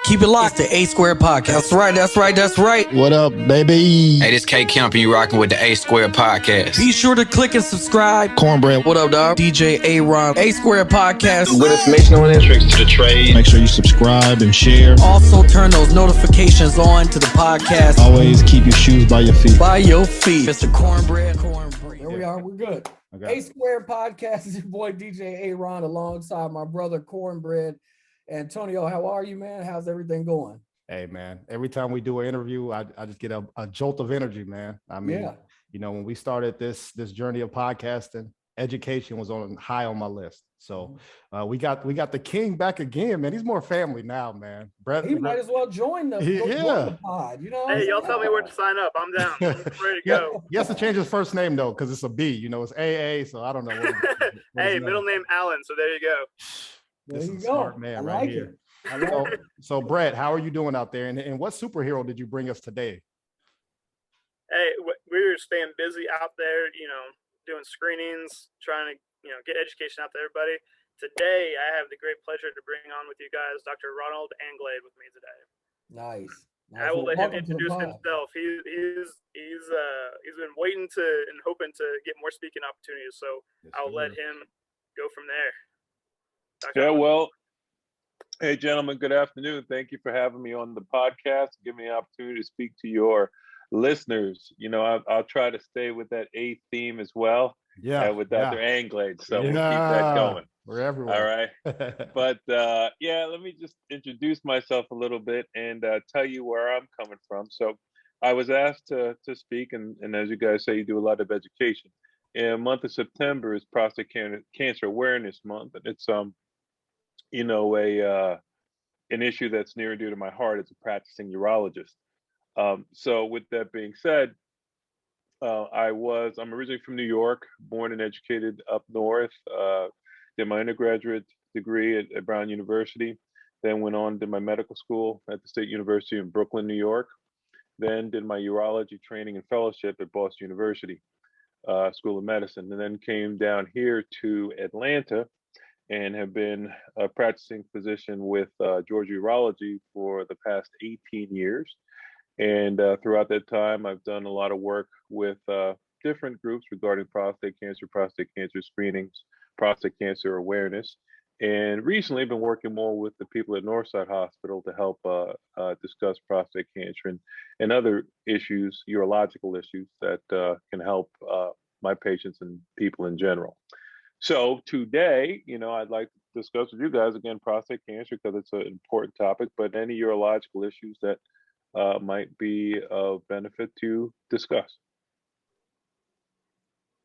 Keep it locked to A Square Podcast. That's right. What up, baby? Hey, this K Kemp, and you rocking with the A Square Podcast. Be sure to click and subscribe. Cornbread. What up, dog? DJ A-Ron, A Square Podcast. Good information on entrance to the trade. Make sure you subscribe and share. Also turn those notifications on to the podcast. Always keep your shoes by your feet. By your feet. Mr. Cornbread. There we are. We're good. Okay. A Square Podcast is your boy DJ A-Ron alongside my brother Cornbread. Antonio, how are you, man? How's everything going? Hey, man, every time we do an interview, I just get a jolt of energy, man. I mean, you know, when we started this journey of podcasting, education was high on my list. So we got the king back again, man. He's more family now, man. Brett, he might as well join the pod, you know? Hey, y'all tell me where to sign up. I'm down. I'm ready to go. He has to change his first name, though, because it's a B. You know, it's AA, so I don't know. Hey, middle name Allen, so there you go. This is a smart man right here. So Brett, how are you doing out there? And what superhero did you bring us today? Hey, we're staying busy out there, you know, doing screenings, trying to, you know, get education out to everybody. Today, I have the great pleasure to bring on with you guys Dr. Ronald Anglade with me today. Nice. I will let him introduce himself. He's been waiting to and hoping to get more speaking opportunities, so I'll let him go from there. Yeah, well, hey, gentlemen, good afternoon. Thank you for having me on the podcast. Give me an opportunity to speak to your listeners. You know, I'll try to stay with that A theme as well. Yeah, with Dr. Anglade. So we'll keep that going. For everyone. All right. But let me just introduce myself a little bit and tell you where I'm coming from. So I was asked to speak, and as you guys say, you do a lot of education. In the month of September is Prostate Cancer Awareness Month, and it's you know, an issue that's near and dear to my heart as a practicing urologist. So with that being said, I'm originally from New York, born and educated up north, did my undergraduate degree at Brown University, then went on to my medical school at the State University in Brooklyn, New York, then did my urology training and fellowship at Boston University School of Medicine, and then came down here to Atlanta and have been a practicing physician with Georgia Urology for the past 18 years. And throughout that time, I've done a lot of work with different groups regarding prostate cancer screenings, prostate cancer awareness. And recently I've been working more with the people at Northside Hospital to help discuss prostate cancer and other issues, urological issues that can help my patients and people in general. So today, you know, I'd like to discuss with you guys, again, prostate cancer, because it's an important topic, but any urological issues that might be of benefit to discuss.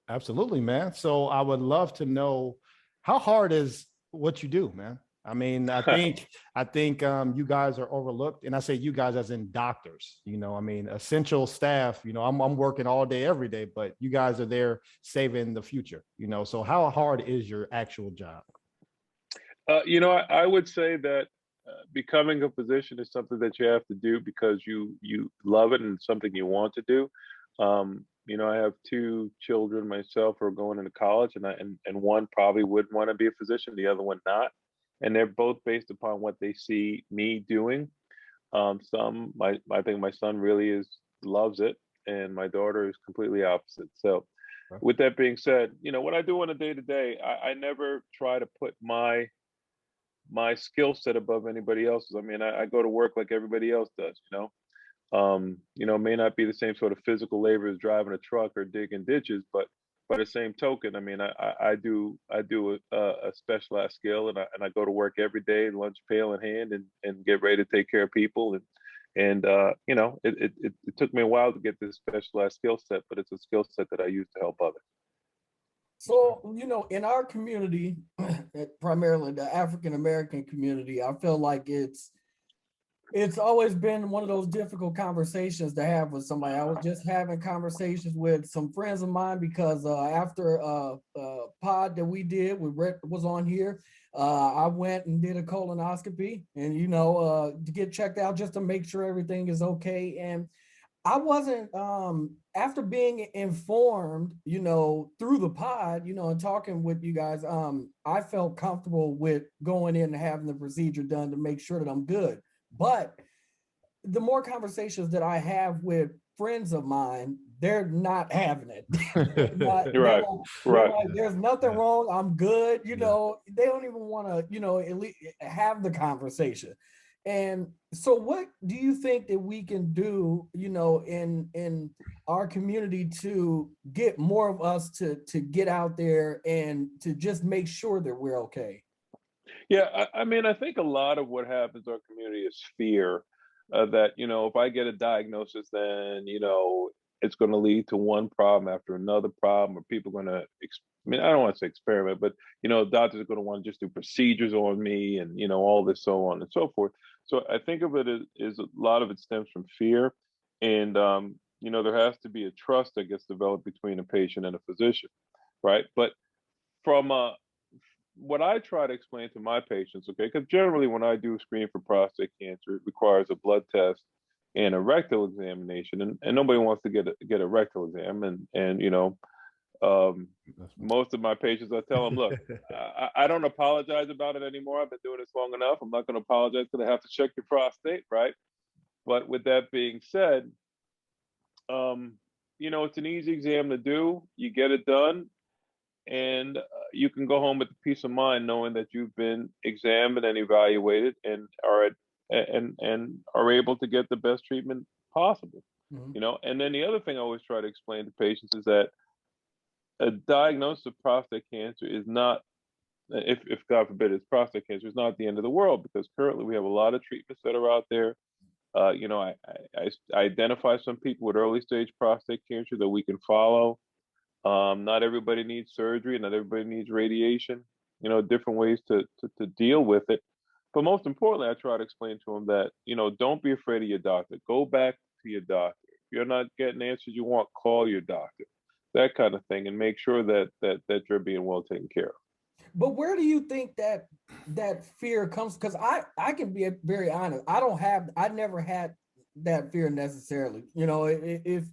Absolutely, man. So I would love to know, how hard is what you do, man? I mean, I think you guys are overlooked, and I say you guys as in doctors. You know, I mean, essential staff. You know, I'm working all day, every day, but you guys are there saving the future. You know, so how hard is your actual job? You know, I would say that becoming a physician is something that you have to do because you love it and it's something you want to do. You know, I have two children myself who are going into college, and one probably would want to be a physician, the other one not. And they're both based upon what they see me doing. I think my son really loves it, and my daughter is completely opposite. So with that being said, you know, what I do on a day-to-day, I never try to put my skill set above anybody else's. I mean, I go to work like everybody else does, you know. You know, it may not be the same sort of physical labor as driving a truck or digging ditches, but by the same token, I mean, I do a specialized skill, and I go to work every day, lunch pail in hand, and get ready to take care of people. And you know, it took me a while to get this specialized skill set, but it's a skill set that I use to help others. So, you know, in our community, primarily the African-American community, I feel like it's always been one of those difficult conversations to have with somebody. I was just having conversations with some friends of mine because after a pod that we did, was on here, I went and did a colonoscopy, and, you know, to get checked out just to make sure everything is okay. And I wasn't, after being informed, you know, through the pod, you know, and talking with you guys, I felt comfortable with going in and having the procedure done to make sure that I'm good. But the more conversations that I have with friends of mine, they're not having it. You're right. They're Right. like, there's nothing Yeah. wrong. I'm good. You Yeah. know, they don't even want to, at least have the conversation. And so what do you think that we can do, in our community to get more of us to get out there and to just make sure that we're okay? Yeah, I mean, I think a lot of what happens in our community is fear that, if I get a diagnosis, then, it's going to lead to one problem after another problem, or people are going to, I mean, I don't want to say experiment, but, doctors are going to want to just do procedures on me and, all this, so on and so forth. So I think of it as a lot of it stems from fear. And, there has to be a trust that gets developed between a patient and a physician, right? But from what I try to explain to my patients, okay, because generally when I do screen for prostate cancer, it requires a blood test and a rectal examination, and nobody wants to get a rectal exam, and most of my patients, I tell them, look, I don't apologize about it anymore. I've been doing this long enough. I'm not going to apologize because I have to check your prostate, right? But with that being said, it's an easy exam to do. You get it done, and you can go home with the peace of mind knowing that you've been examined and evaluated and are able to get the best treatment possible. Mhm. And then the other thing I always try to explain to patients is that a diagnosis of prostate cancer is not, if God forbid it's prostate cancer, is not the end of the world, because currently we have a lot of treatments that are out there. I identify some people with early stage prostate cancer that we can follow. Not everybody needs surgery, not everybody needs radiation, different ways to deal with it. But most importantly, I try to explain to them that, don't be afraid of your doctor. Go back to your doctor. If you're not getting answers you want, call your doctor, that kind of thing, and make sure that you're being well taken care of. But where do you think that fear comes? Because I can be very honest. I never had that fear necessarily. If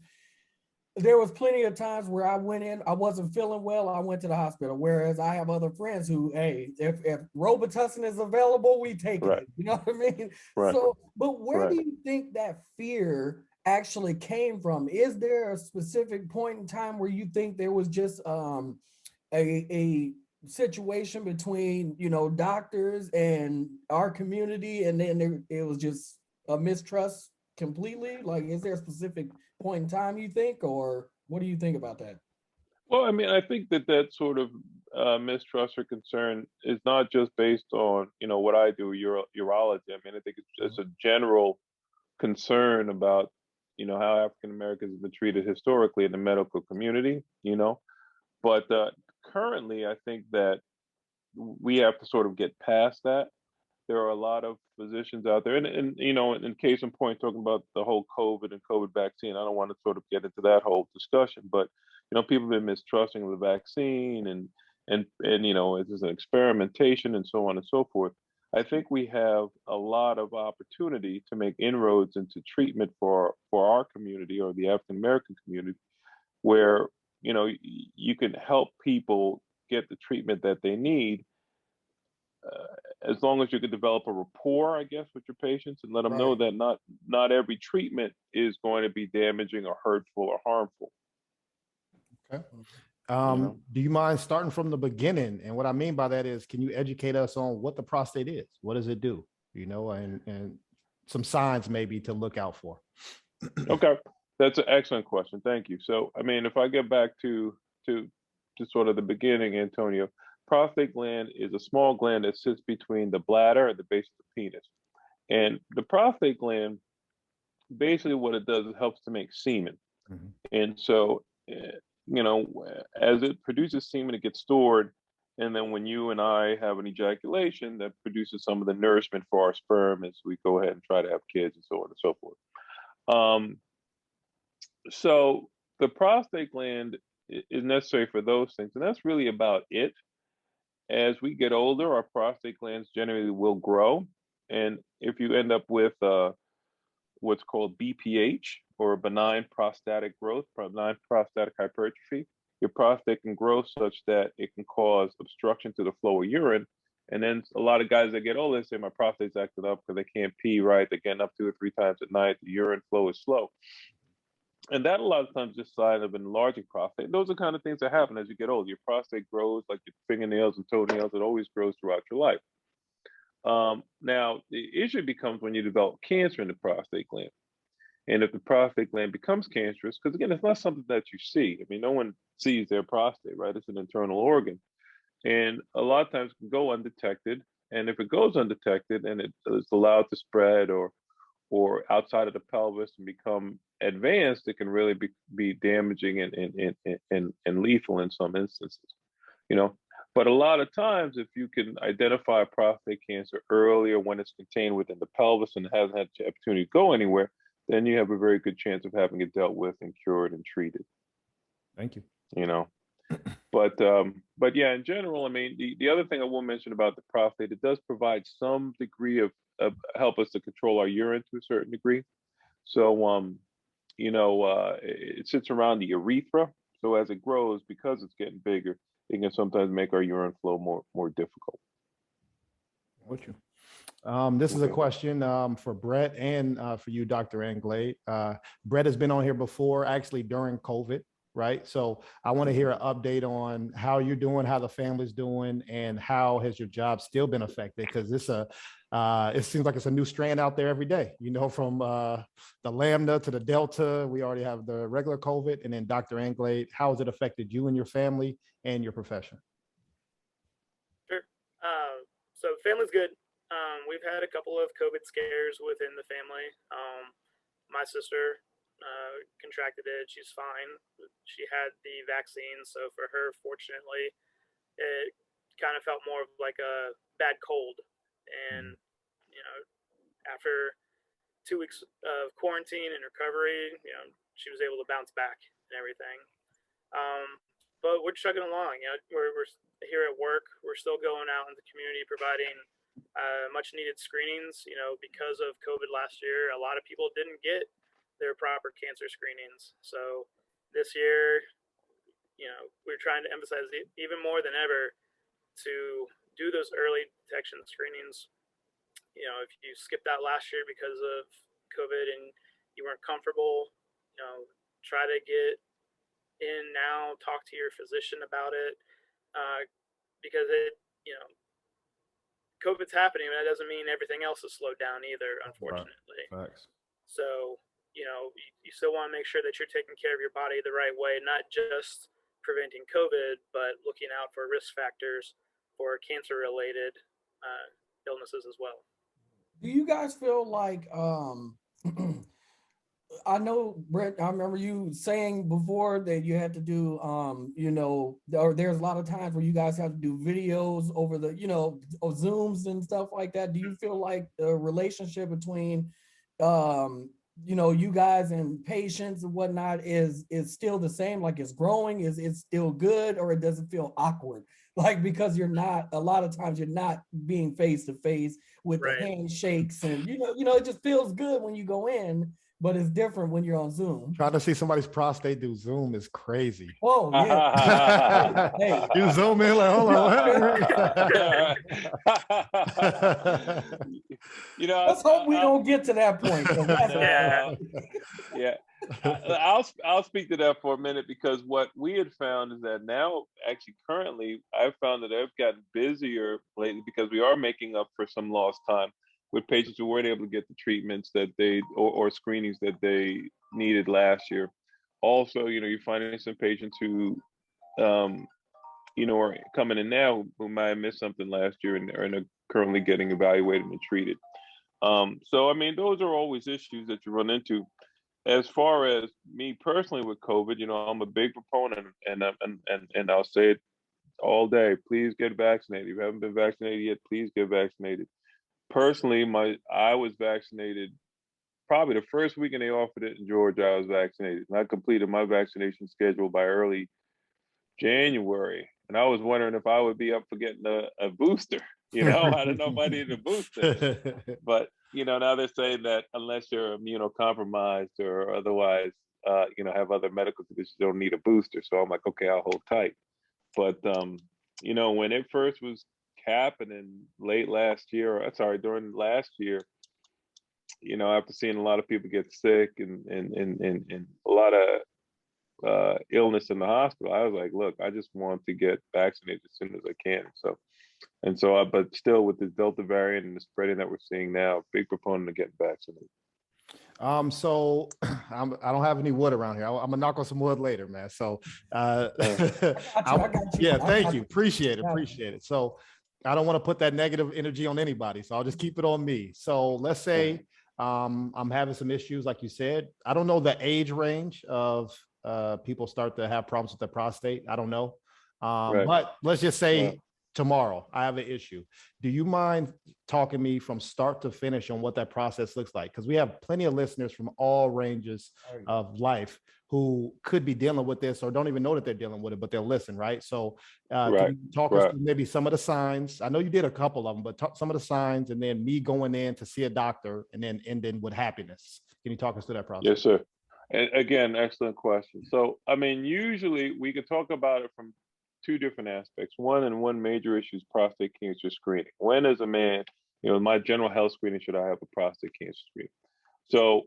there was plenty of times where I went in, I wasn't feeling well, I went to the hospital. Whereas I have other friends who, hey, if Robitussin is available, we take Right. it. You know what I mean? Right. So, but where Right. do you think that fear actually came from? Is there a specific point in time where you think there was just a situation between doctors and our community, and then it was just a mistrust completely? Like, is there a specific point in time you think, or what do you think about that? Well, I mean, I think that sort of mistrust or concern is not just based on, what I do, urology. I mean, I think it's a general concern about, how African Americans have been treated historically in the medical community, But currently, I think that we have to sort of get past that. There are a lot of physicians out there, and in case in point, talking about the whole COVID and COVID vaccine. I don't want to sort of get into that whole discussion, but people have been mistrusting of the vaccine, and it's just an experimentation and so on and so forth. I think we have a lot of opportunity to make inroads into treatment for our community, or the African American community, where you can help people get the treatment that they need, as long as you can develop a rapport, I guess, with your patients, and let them know Right. that not every treatment is going to be damaging or hurtful or harmful. Okay. know? Do you mind starting from the beginning? And what I mean by that is, can you educate us on what the prostate is? What does it do? And some signs maybe to look out for. Okay, that's an excellent question. Thank you. So, I mean, if I get back to sort of the beginning, Antonio, prostate gland is a small gland that sits between the bladder and the base of the penis. And the prostate gland, basically what it does is helps to make semen. Mhm. And so, as it produces semen, it gets stored. And then when you and I have an ejaculation, that produces some of the nourishment for our sperm as we go ahead and try to have kids and so on and so forth. So the prostate gland is necessary for those things. And that's really about it. As we get older, our prostate glands generally will grow. And if you end up with what's called BPH, or benign prostatic growth, benign prostatic hypertrophy, your prostate can grow such that it can cause obstruction to the flow of urine, And then a lot of guys that get older, they say my prostate's acting up because they can't pee right. They're getting up 2 or 3 times at night. The urine flow is slow. And that a lot of times just sign of enlarging prostate. Those are kind of things that happen as you get older. Your prostate grows like your fingernails and toenails. It always grows throughout your life. Now, the issue becomes when you develop cancer in the prostate gland. And if the prostate gland becomes cancerous, because again, it's not something that you see. I mean, no one sees their prostate, right? It's an internal organ. And a lot of times it can go undetected. And if it goes undetected and it is allowed to spread or outside of the pelvis and become advanced, it can really be damaging and lethal in some instances, you know. But a lot of times, if you can identify prostate cancer earlier when it's contained within the pelvis and hasn't had the opportunity to go anywhere, then you have a very good chance of having it dealt with and cured and treated. Thank you. You know, but yeah, in general, I mean, the other thing I will mention about the prostate, it does provide some degree of help us to control our urine to a certain degree. So, you know, it sits around the urethra. So as it grows, because it's getting bigger, it can sometimes make our urine flow more difficult. With you. This is a question for Brett and for you, Dr. Anglade. Brett has been on here before, actually during COVID, right? So I want to hear an update on how you're doing, how the family's doing, and how has your job still been affected? Because it seems like it's a new strand out there every day, you know, from the Lambda to the Delta. We already have the regular COVID, and then Dr. Anglade, how has it affected you and your family and your profession? Sure. So family's good. We've had a couple of COVID scares within the family. My sister contracted it. She's fine. She had the vaccine. So for her, fortunately, it kind of felt more of like a bad cold. And, you know, after 2 weeks of quarantine and recovery, you know, she was able to bounce back and everything. But we're chugging along. You know, we're here at work. We're still going out in the community providing much needed screenings. You know, because of COVID last year, a lot of people didn't get their proper cancer screenings. So this year, you know, we're trying to emphasize even more than ever to do those early detection screenings. You know, if you skipped out last year because of COVID and you weren't comfortable, you know, try to get in now, talk to your physician about it, because it, you know, COVID's happening, but that doesn't mean everything else is slowed down either, unfortunately. Right. Thanks. So, you know, you still want to make sure that you're taking care of your body the right way, not just preventing COVID, but looking out for risk factors for cancer-related illnesses as well. Do you guys feel like, I know, Brett, I remember you saying before that you had to do, you know, or there's a lot of times where you guys have to do videos over the, you know, Zooms and stuff like that. Do you feel like the relationship between, you know, you guys and patients and whatnot is still the same? Like it's growing, is it still good, or it doesn't feel awkward? Like, because you're not, a lot of times you're not being face to face with the handshakes and, you know, it just feels good when you go in, but it's different when you're on Zoom. Trying to see somebody's prostate do Zoom is crazy. Oh, yeah. Hey, you zoom in like, hold on. You know, let's hope we don't get to that point. Yeah. I'll speak to that for a minute, because what we had found is that now, actually currently, I've found that I've gotten busier lately because we are making up for some lost time with patients who weren't able to get the treatments that they or screenings that they needed last year. Also, you know, you're finding some patients who, you know, are coming in now who might have missed something last year and are currently getting evaluated and treated. So, I mean, those are always issues that you run into. As far as me personally with COVID, you know, I'm a big proponent, and I'll say it all day. Please get vaccinated. If you haven't been vaccinated yet, please get vaccinated. Personally, I was vaccinated probably the first weekend they offered it in Georgia. I was vaccinated, and I completed my vaccination schedule by early January. And I was wondering if I would be up for getting a booster. You know, I don't know if I needed a booster, but you know, now they're saying that unless you're immunocompromised or otherwise, you know, have other medical conditions, you don't need a booster. So I'm like, okay, I'll hold tight. But you know, when it first was happening late last year, or sorry, during last year, you know, after seeing a lot of people get sick and a lot of illness in the hospital, I was like, look, I just want to get vaccinated as soon as I can. But still with this Delta variant and the spreading that we're seeing now, big proponent of getting vaccinated. So I don't have any wood around here. I'm gonna knock on some wood later, man. So I got you. Yeah, thank you. Appreciate it. So I don't want to put that negative energy on anybody. So I'll just keep it on me. So let's say I'm having some issues, like you said. I don't know the age range of people start to have problems with their prostate. I don't know. But let's just say tomorrow I have an issue. Do you mind talking me from start to finish on what that process looks like? Because we have plenty of listeners from all ranges of life who could be dealing with this or don't even know that they're dealing with it, but they'll listen, right? So can you talk us through maybe some of the signs? I know you did a couple of them, but some of the signs, and then me going in to see a doctor and then ending with happiness. Can you talk us through that process? Yes, sir. And again, excellent question. So, I mean, usually we could talk about it from two different aspects. One major issue is prostate cancer screening. When, as a man, you know, my general health screening, should I have a prostate cancer screening? So,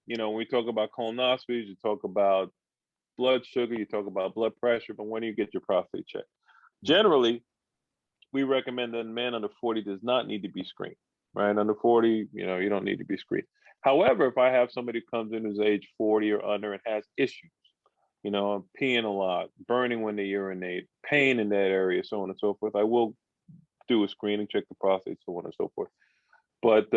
you know, when we talk about colonoscopies, you talk about blood sugar, you talk about blood pressure, but when do you get your prostate checked? Generally, we recommend that a man under 40 does not need to be screened, right? Under 40, you know, you don't need to be screened. However, if I have somebody who comes in who's age 40 or under and has issues, you know, peeing a lot, burning when they urinate, pain in that area, so on and so forth, I will do a screening, check the prostate, so on and so forth. But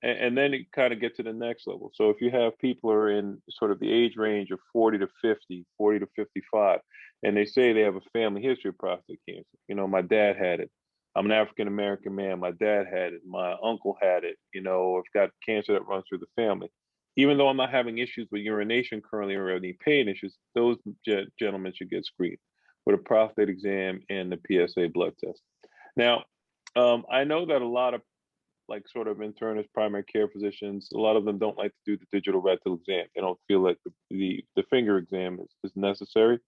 and then it kind of gets to the next level. So if you have people who are in sort of the age range of 40 to 50, 40 to 55, and they say they have a family history of prostate cancer. You know, my dad had it. I'm an African American man. My dad had it. My uncle had it. You know, I've got cancer that runs through the family. Even though I'm not having issues with urination currently or any pain issues, those gentlemen should get screened with a prostate exam and the PSA blood test. Now, I know that a lot of like sort of internists, primary care physicians, a lot of them don't like to do the digital rectal exam. They don't feel like the finger exam is necessary.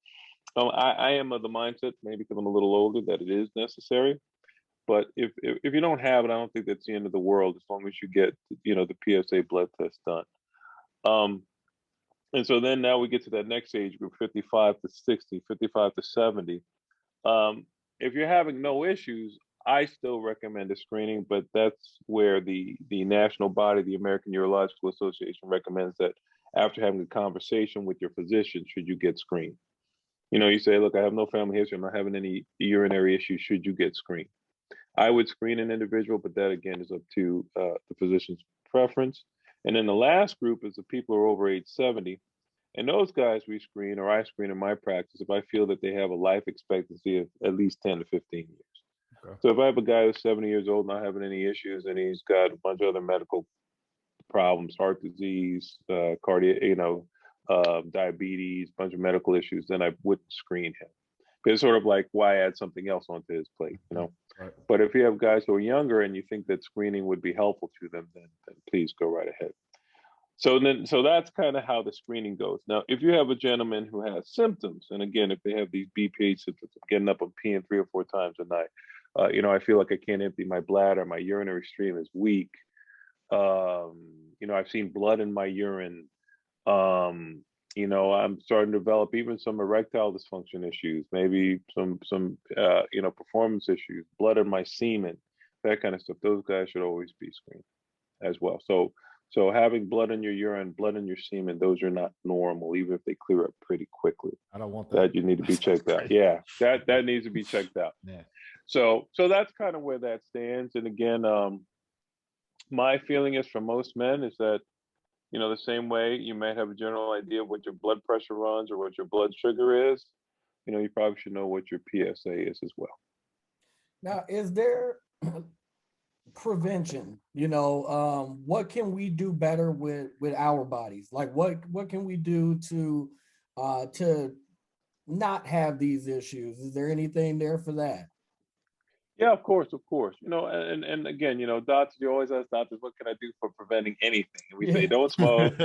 I am of the mindset, maybe because I'm a little older, that it is necessary. But if you don't have it, I don't think that's the end of the world, as long as you get, you know, the PSA blood test done. And so then now we get to that next age group, 55 to 60, 55 to 70. If you're having no issues, I still recommend a screening, but that's where the national body, the American Urological Association, recommends that after having a conversation with your physician, should you get screened? You know, you say, look, I have no family history, I'm not having any urinary issues, should you get screened? I would screen an individual, but that again is up to the physician's preference. And then the last group is the people who are over age 70. And those guys we screen, or I screen in my practice, if I feel that they have a life expectancy of at least 10 to 15 years. Okay. So if I have a guy who's 70 years old, not having any issues, and he's got a bunch of other medical problems, heart disease, cardiac, you know, diabetes, bunch of medical issues, then I wouldn't screen him. It's sort of like, why add something else onto his plate, you know? Right. But if you have guys who are younger and you think that screening would be helpful to them, then please go right ahead. So that's kind of how the screening goes. Now, if you have a gentleman who has symptoms, and again, if they have these BPH symptoms of getting up and peeing 3 or 4 times a night, you know, I feel like I can't empty my bladder, my urinary stream is weak. You know, I've seen blood in my urine. You know, I'm starting to develop even some erectile dysfunction issues, maybe some you know, performance issues, blood in my semen, that kind of stuff. Those guys should always be screened as well. So having blood in your urine, blood in your semen, those are not normal, even if they clear up pretty quickly. I don't want that. That you need to be checked out. Yeah, that needs to be checked out. Yeah. So that's kind of where that stands. And again, my feeling is for most men is that, you know, the same way you might have a general idea of what your blood pressure runs or what your blood sugar is, you know, you probably should know what your PSA is as well. Now, is there prevention? You know, what can we do better with our bodies? Like, what can we do to not have these issues? Is there anything there for that? Yeah, of course, of course. And again, doctors, you always ask doctors, what can I do for preventing anything? And we say, Yeah. don't smoke,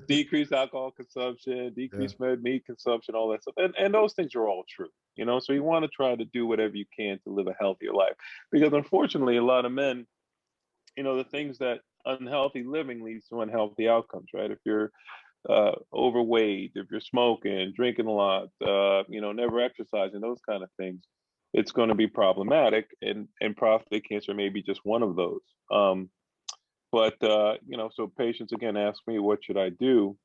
decrease alcohol consumption, Yeah. decrease red meat consumption, all that stuff. And those things are all true, so you want to try to do whatever you can to live a healthier life. Because unfortunately, a lot of men, the things that unhealthy living leads to unhealthy outcomes, right? If you're overweight, if you're smoking, drinking a lot, never exercising, those kind of things, it's going to be problematic. And prostate cancer may be just one of those. But so patients again ask me, what should I do?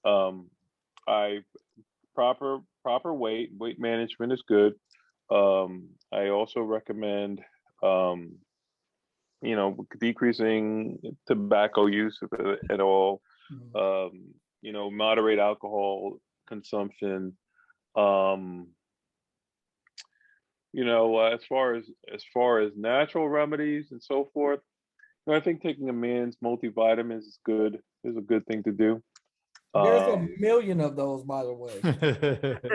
I proper weight management is good. I also recommend decreasing tobacco use at all. Moderate alcohol consumption. As far as natural remedies and so forth, I think taking a man's multivitamins is a good thing to do. There's a million of those, by the way.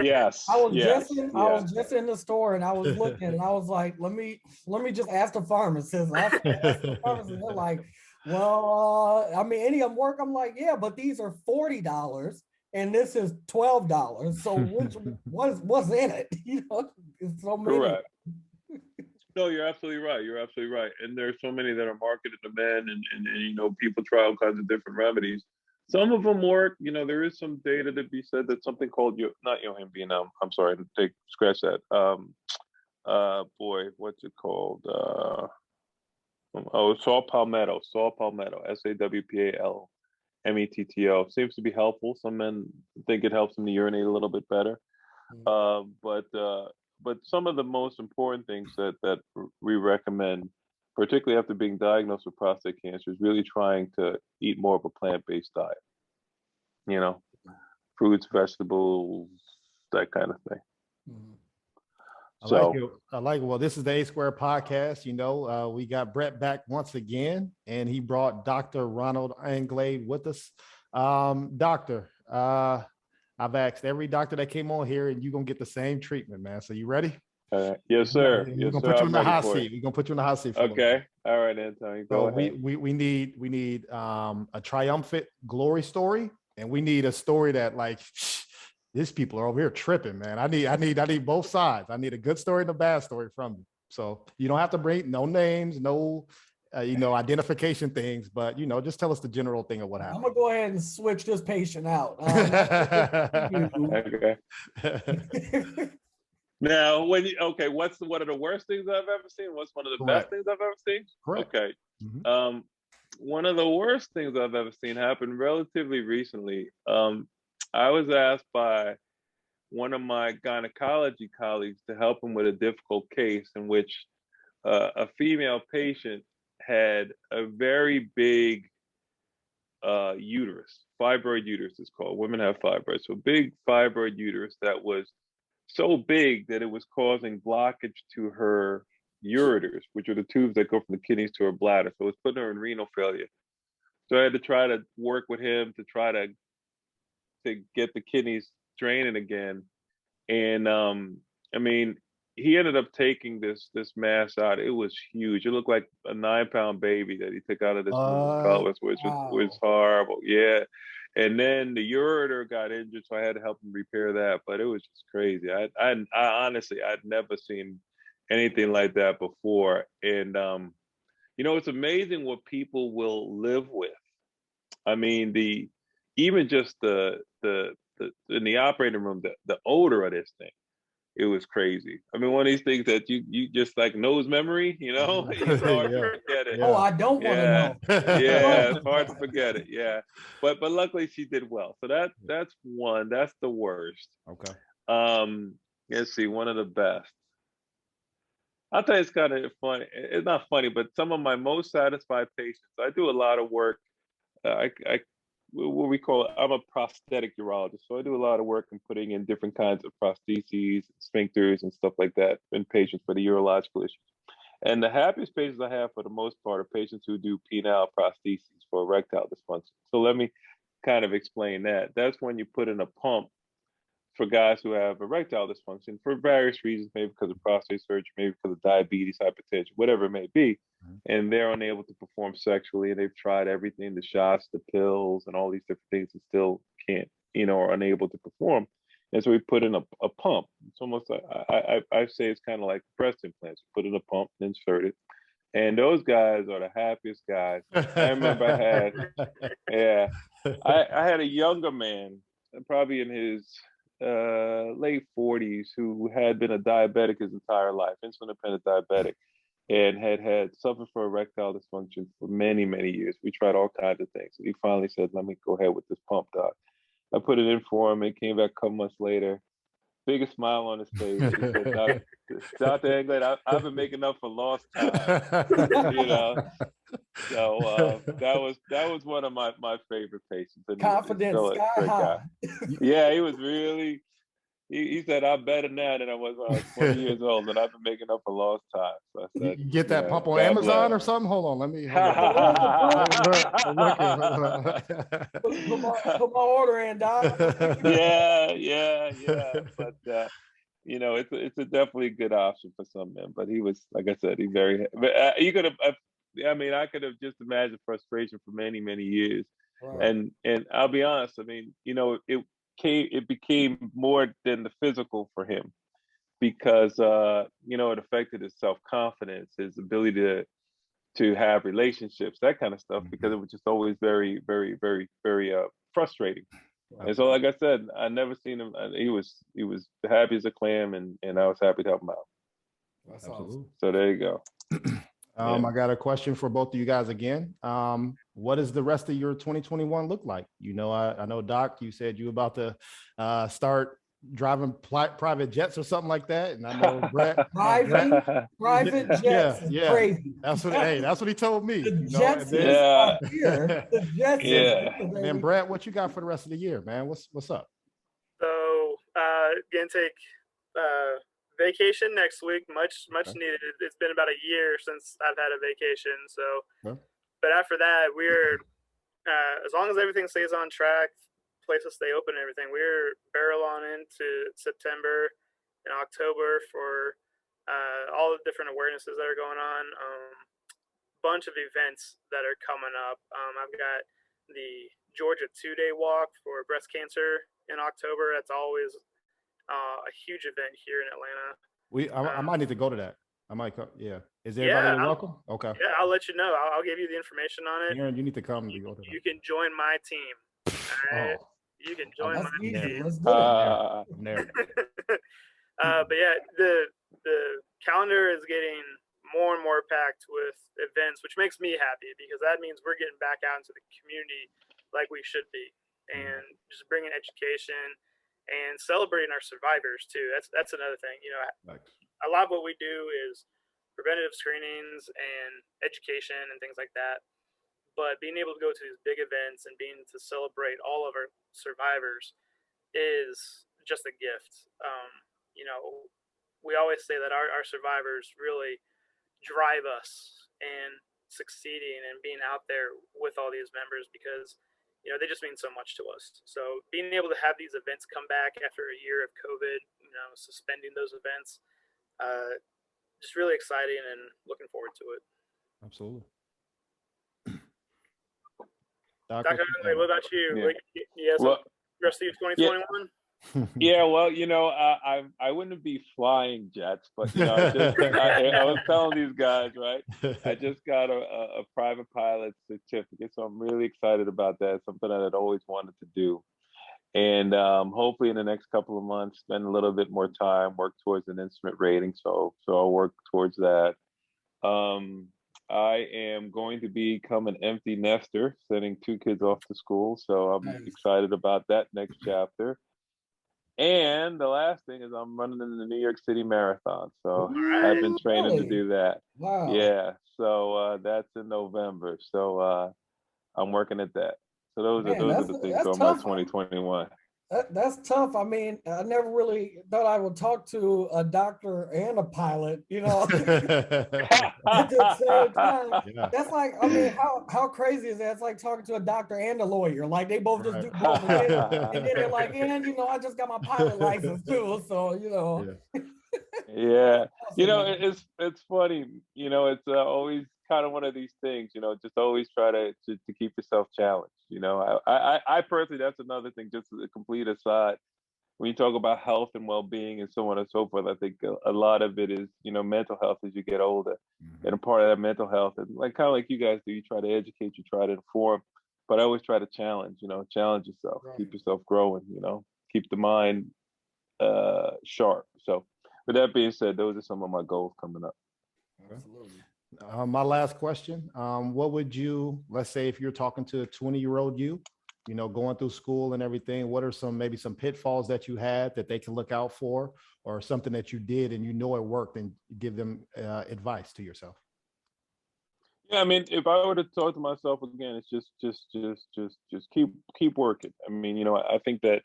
Yes, I was yes, I was just in the store and I was looking and I was like, let me just ask the pharmacist. I asked the pharmacist, they're like, well, any of them work? I'm like, yeah, but these are $40 and this is $12. So what's in it? It's so many. correct. No, you're absolutely right. You're absolutely right. And there's so many that are marketed to men, and people try all kinds of different remedies. Some of them work. There is some data to be said that something called not Yohimbine. I'm sorry, scratch that. What's it called? Saw palmetto, SAWPALMETTO seems to be helpful. Some men think it helps them to urinate a little bit better. But some of the most important things that we recommend, particularly after being diagnosed with prostate cancer, is really trying to eat more of a plant-based diet. Fruits, vegetables, that kind of thing. I like it. I like it. Well, this is the A Square podcast. We got Brett back once again, and he brought Dr. Ronald Anglade with us. Doctor, I've asked every doctor that came on here, and you're going to get the same treatment, man. So you ready? Yes, sir. We're going to put you in the hot seat. We're going to put you in the hot seat. Okay. All right, Antonio. Go ahead. We need a triumphant glory story, and we need a story that these people are over here tripping, man. I need both sides. I need a good story and a bad story from you. So you don't have to bring no names, no identification things, but just tell us the general thing of what happened. I'm gonna go ahead and switch this patient out. Okay. Now, what's one of the worst things I've ever seen? What's one of the best things I've ever seen? Correct. Okay. Mm-hmm. One of the worst things I've ever seen happened relatively recently. I was asked by one of my gynecology colleagues to help him with a difficult case in which a female patient had a very big uterus. Fibroid uterus is called. Women have fibroids. So big fibroid uterus that was so big that it was causing blockage to her ureters, which are the tubes that go from the kidneys to her bladder. So it was putting her in renal failure. So I had to try to work with him to try to get the kidneys draining again. And he ended up taking this mass out. It was huge. It looked like a 9-pound baby that he took out of this woman's pelvis, which was horrible. Yeah. And then the ureter got injured, so I had to help him repair that. But it was just crazy. I honestly, I'd never seen anything like that before. And it's amazing what people will live with. Even just the in the operating room, the odor of this thing, it was crazy. One of these things that you just like nose memory, it's hard to forget it. Oh, I don't want to know. Yeah, it's hard to forget it. Yeah, but luckily she did well. So that's one. That's the worst. Okay. Let's see. One of the best. I'll tell you, it's kind of funny. It's not funny, but some of my most satisfied patients. I do a lot of work. I'm a prosthetic urologist, so I do a lot of work in putting in different kinds of prostheses, sphincters, and stuff like that in patients for the urological issues. And the happiest patients I have, for the most part, are patients who do penile prostheses for erectile dysfunction. So let me kind of explain that. That's when you put in a pump for guys who have erectile dysfunction for various reasons, maybe because of prostate surgery, maybe because of diabetes, hypertension, whatever it may be, and they're unable to perform sexually, and they've tried everything, the shots, the pills, and all these different things, and still can't, are unable to perform. And so we put in a pump. It's almost like, I say it's kind of like breast implants. You put in a pump and insert it. And those guys are the happiest guys. I remember I had a younger man, probably in his late 40s, who had been a diabetic his entire life, insulin-dependent diabetic, and had suffered from erectile dysfunction for many, many years. We tried all kinds of things. He finally said, let me go ahead with this pump, doc. I put it in for him, and came back a couple months later, biggest smile on his face. He said, Dr. Anglade, I've been making up for lost time. So that was one of my favorite patients. And Confidence sky high. Yeah, he was really. He said, I'm better now than I was when I was 20 years old, and I've been making up for lost time. So I said, you get that pump on Amazon or something? Hold on, let me. Put my order in, Doc. Yeah. But it's a definitely good option for some men. But he was, like I said, you could have. I could have just imagined frustration for many, many years. Right. And I'll be honest. It became more than the physical for him, because it affected his self-confidence, his ability to have relationships, that kind of stuff, because it was just always very, very, very, very frustrating. And so, like I said, I never seen him. He was happy as a clam, and I was happy to help him out. That's awesome. So there you go. I got a question for both of you guys again. What does the rest of your 2021 look like? I know, Doc, you said you about to start driving private jets or something like that, and I know Brett. Private jets. Yeah. Crazy. That's what he told me. The jets is here. The jets. And then Brett, what you got for the rest of the year, man? What's up? So gonna take vacation next week, much needed. It's been about a year since I've had a vacation, so but after that, we're as long as everything stays on track, places stay open and everything, we're barrel on into September and October for all the different awarenesses that are going on. Bunch of events that are coming up. I've got the Georgia 2-day walk for breast cancer in October. That's always a huge event here in Atlanta. I might need to go to that. I might come. Yeah. Is everybody welcome? Okay. Yeah, I'll let you know. I'll give you the information on it. Aaron, you need to come. You can join my team. All right? You can join my team. Let's do it. But yeah, the calendar is getting more and more packed with events, which makes me happy, because that means we're getting back out into the community like we should be, and just bringing education and celebrating our survivors too. That's another thing. A lot of what we do is preventative screenings and education and things like that. But being able to go to these big events and being to celebrate all of our survivors is just a gift. We always say that our survivors really drive us in succeeding and being out there with all these members, because they just mean so much to us. So being able to have these events come back after a year of COVID, suspending those events, just really exciting and looking forward to it. Absolutely. Dr. Anglade, what about you? Yeah. Rest of 2021? Yeah, well, I wouldn't be flying jets, but I was telling these guys, right? I just got a private pilot certificate, so I'm really excited about that. Something that I'd always wanted to do, and hopefully in the next couple of months, spend a little bit more time, work towards an instrument rating. So I'll work towards that. I am going to become an empty nester, sending 2 kids off to school, so I'm excited about that next chapter. And the last thing is I'm running in the New York City Marathon. So I've been training to do that. Wow. Yeah. So that's in November. So I'm working at that. So those are the things going on 2021. That's tough. I mean, I never really thought I would talk to a doctor and a pilot, at the same time. Yeah. That's like, I mean, how crazy is that? It's like talking to a doctor and a lawyer. Like they both just Right. do both, and then they're like, and I just got my pilot license too. So Yeah. Yeah, awesome, man. it's funny. It's always kind of one of these things. Just always try to keep yourself challenged. I personally, that's another thing. Just a complete aside, when you talk about health and well-being and so on and so forth, I think a lot of it is mental health as you get older, Mhm. and a part of that mental health, and like kind of like you guys do, you try to educate, you try to inform, but I always try to challenge. Challenge yourself, keep Right. yourself growing. Keep the mind sharp. So, with that being said, those are some of my goals coming up. Absolutely. My last question, what would you, let's say if you're talking to a 20-year-old you, going through school and everything, what are maybe some pitfalls that you had that they can look out for, or something that you did and it worked, and give them advice to yourself? Yeah, I mean, if I were to talk to myself again, it's just keep working. I mean, I think that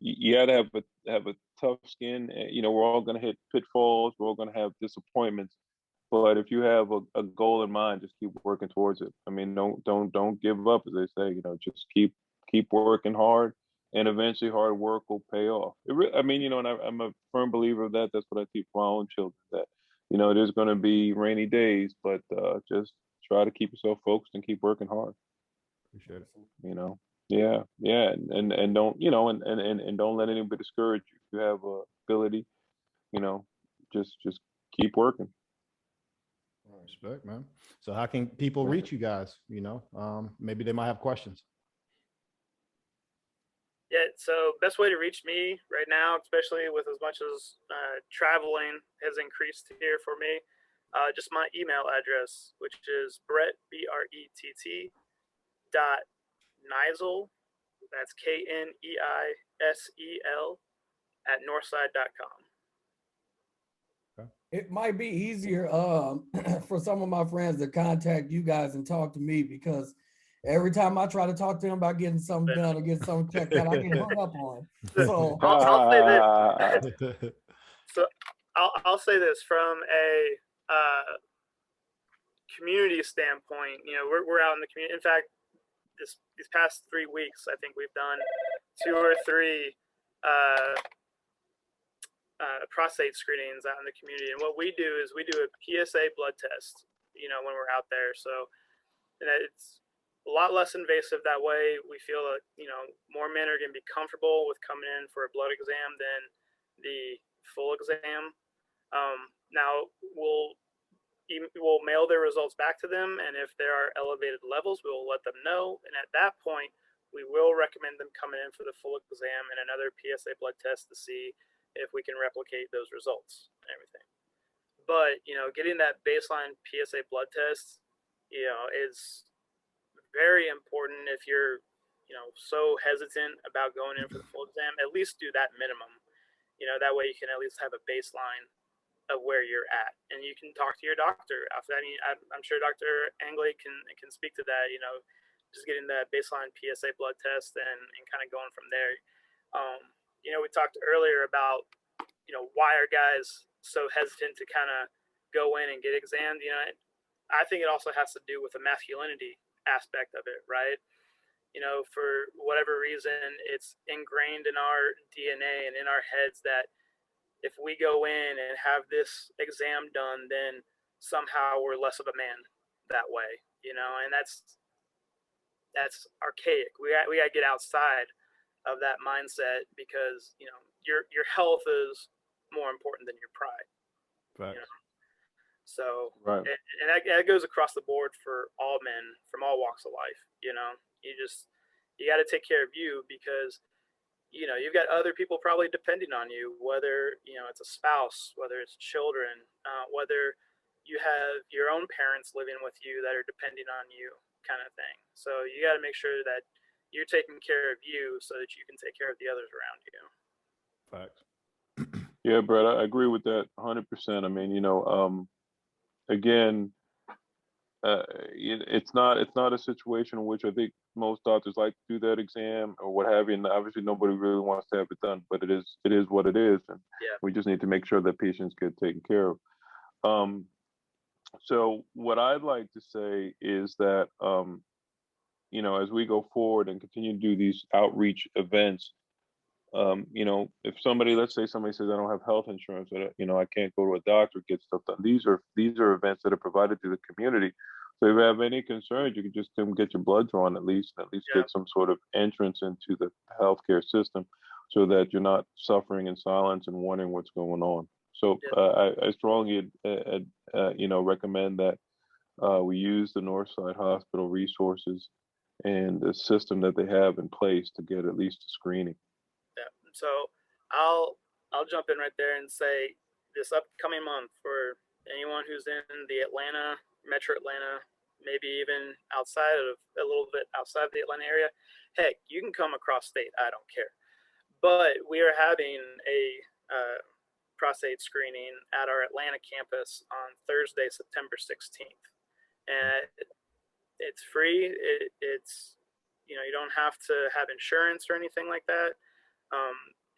you got to have a tough skin. We're all going to hit pitfalls. We're all going to have disappointments. But if you have a goal in mind, just keep working towards it. I mean, don't give up, as they say. Just keep working hard, and eventually hard work will pay off. I mean, and I'm a firm believer of that. That's what I teach my own children. That there's going to be rainy days, but just try to keep yourself focused and keep working hard. Appreciate it. Yeah, and don't and don't let anybody discourage you. If you have a ability, just keep working. Respect, man. So how can people reach you guys? Maybe they might have questions. Yeah, so best way to reach me right now, especially with as much as traveling has increased here for me, just my email address, which is Brett, BRETT, dot Neisel, that's KNEISEL, at northside.com. It might be easier for some of my friends to contact you guys and talk to me, because every time I try to talk to them about getting something done or get something checked out, I get hung up on. So I'll say this. So I'll say this from a community standpoint. We're out in the community. In fact, these past 3 weeks, I think we've done 2 or 3 prostate screenings out in the community. And what we do is we do a PSA blood test, when we're out there. So, and it's a lot less invasive that way. We feel that, more men are going to be comfortable with coming in for a blood exam than the full exam. Now we'll mail their results back to them, and if there are elevated levels, we will let them know. And at that point, we will recommend them coming in for the full exam and another PSA blood test to see if we can replicate those results and everything. But getting that baseline PSA blood test, is very important. If you're so hesitant about going in for the full exam, at least do that minimum. That way you can at least have a baseline of where you're at, and you can talk to your doctor after. I mean, I'm sure Dr. Anglade can speak to that. Just getting that baseline PSA blood test and kind of going from there. We talked earlier about why are guys so hesitant to kind of go in and get examined. I think it also has to do with the masculinity aspect of it, right? For whatever reason, it's ingrained in our DNA and in our heads that if we go in and have this exam done, then somehow we're less of a man that way, and that's archaic. We got to get outside of that mindset, because your health is more important than your pride. Right. So Right. and that goes across the board for all men from all walks of life. You got to take care of you, because you've got other people probably depending on you, whether it's a spouse, whether it's children, whether you have your own parents living with you that are depending on you, kind of thing. So you got to make sure that you're taking care of you so that you can take care of the others around you. Facts. Yeah, Brett, I agree with that 100%. I mean, again, it's not a situation in which I think most doctors like to do that exam or what have you. And obviously, nobody really wants to have it done, but it is what it is, and Yeah. we just need to make sure that patients get taken care of. So what I'd like to say is that as we go forward and continue to do these outreach events, if let's say somebody says I don't have health insurance, I can't go to a doctor, get stuff done. These are events that are provided to the community. So if you have any concerns, you can just come get your blood drawn at least get some sort of entrance into the healthcare system, so that you're not suffering in silence and wondering what's going on. So I strongly, recommend that we use the Northside Hospital resources and the system that they have in place to get at least a screening. Yeah. So I'll jump in right there and say this upcoming month, for anyone who's in the Metro Atlanta, maybe even a little bit outside of the Atlanta area, heck, you can come across state. I don't care. But we are having a prostate screening at our Atlanta campus on Thursday, September 16th. And it's free. It's you don't have to have insurance or anything like that.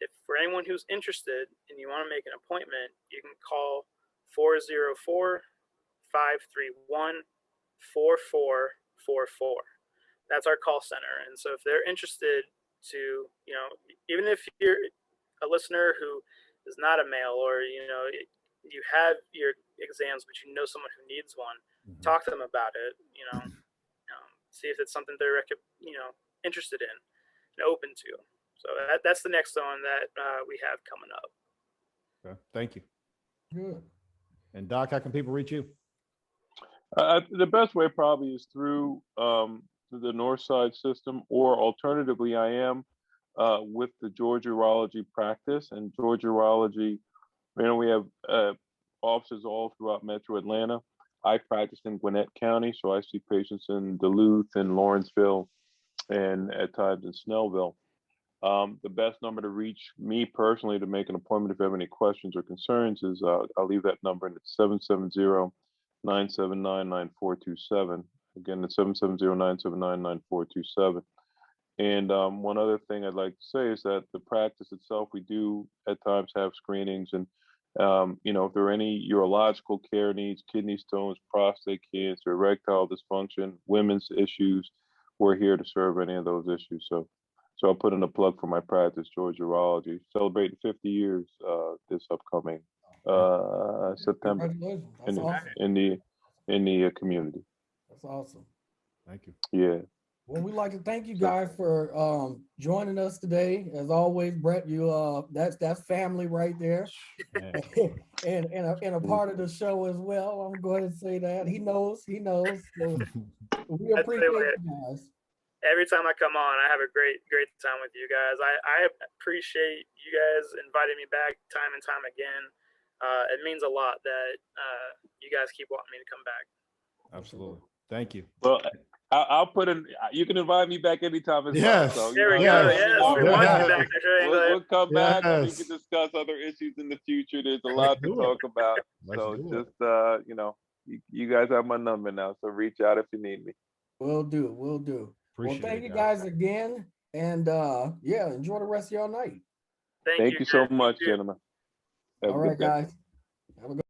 If for anyone who's interested and you want to make an appointment, you can call 404-531-4444. That's our call center. And so if they're interested to, even if you're a listener who is not a male, or, you have your exams, but someone who needs one, talk to them about it, see if it's something they're, interested in and open to. So that's the next one that we have coming up. Okay. Thank you. Good. And Doc, how can people reach you? The best way probably is through the Northside system, or alternatively, I am with the Georgia Urology practice. And Georgia Urology, we have offices all throughout Metro Atlanta. I practice in Gwinnett County, so I see patients in Duluth and Lawrenceville, and at times in Snellville. The best number to reach me personally to make an appointment if you have any questions or concerns is I'll leave that number, and it's 770-979-9427. Again, it's 770-979-9427. And one other thing I'd like to say is that the practice itself, we do at times have screenings, and if there are any urological care needs, kidney stones, prostate cancer, erectile dysfunction, women's issues, we're here to serve any of those issues. So I'll put in a plug for my practice, Georgia Urology, celebrating 50 years this upcoming September That's awesome. in the community. That's awesome. Thank you. Yeah. Well, we'd like to thank you guys for joining us today. As always, Brett, that's family right there. and a part of the show as well. I'm going to say that. He knows. So we appreciate you guys. Every time I come on, I have a great time with you guys. I appreciate you guys inviting me back time and time again. It means a lot that you guys keep wanting me to come back. Absolutely. Thank you. Well, I'll put in. You can invite me back anytime. Yes. Well, so, there we go. Yes, we want you back. We'll come back and we can discuss other issues in the future. There's a lot to talk about. So just you guys have my number now. So reach out if you need me. Will do. Appreciate Thank you guys. guys again, and enjoy the rest of your night. Thank you so much, gentlemen. All right, guys. Have a good